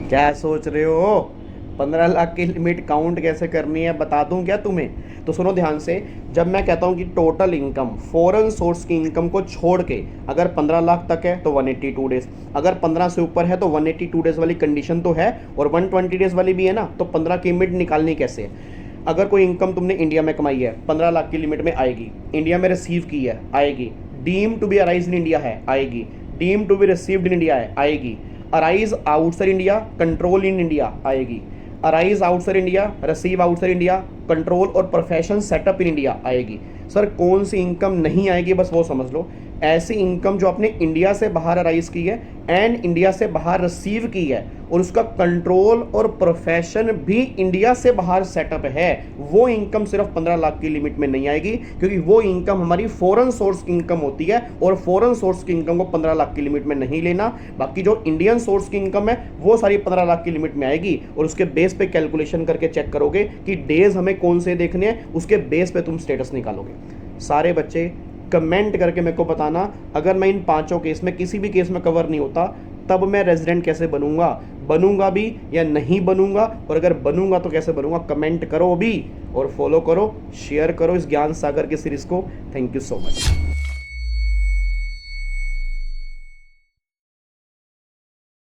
क्या सोच रहे हो? 15 लाख की लिमिट काउंट कैसे करनी है बता दूं क्या तुम्हें? तो सुनो ध्यान से। जब मैं कहता हूं कि टोटल इनकम फॉरेन सोर्स की इनकम को छोड़ के अगर 15 लाख तक है तो 182 डेज, अगर 15 से ऊपर है तो 182 डेज वाली कंडीशन तो है, और 120 डेज वाली भी है ना। तो 15 की लिमिट निकालनी कैसे है? अगर कोई इनकम तुमने इंडिया में कमाई है 15 लाख की लिमिट में आएगी, इंडिया में रिसीव की है आएगी, deem to be arise in India है आएगी, deem to be received in India है आएगी, arise outside India control in India आएगी, arise outside India receive outside India control और प्रोफेशन सेटअप इन इंडिया आएगी। सर कौन सी इनकम नहीं आएगी बस वो समझ लो। ऐसी इनकम जो आपने इंडिया से बाहर अराइज की है एंड इंडिया से बाहर रिसीव की है और उसका कंट्रोल और प्रोफेशन भी इंडिया से बाहर सेटअप है, वो इनकम सिर्फ 15 लाख की लिमिट में नहीं आएगी, क्योंकि वो इनकम हमारी फॉरेन सोर्स की इनकम होती है और फॉरेन सोर्स की इनकम को 15 लाख की लिमिट में नहीं लेना। बाकी जो इंडियन सोर्स की इनकम है वो सारी 15 लाख की लिमिट में आएगी, और उसके बेस पे कैलकुलेशन करके चेक करोगे कि डेज हमें कौन से देखने हैं, उसके बेस पे तुम स्टेटस निकालोगे। सारे बच्चे कमेंट करके मेरे को बताना, अगर मैं इन पांचों केस में किसी भी केस में कवर नहीं होता तब मैं रेजिडेंट कैसे बनूंगा, बनूंगा भी या नहीं बनूंगा, और अगर बनूंगा तो कैसे बनूंगा। कमेंट करो भी और फॉलो करो, शेयर करो इस ज्ञान सागर की सीरीज को। Thank you so much.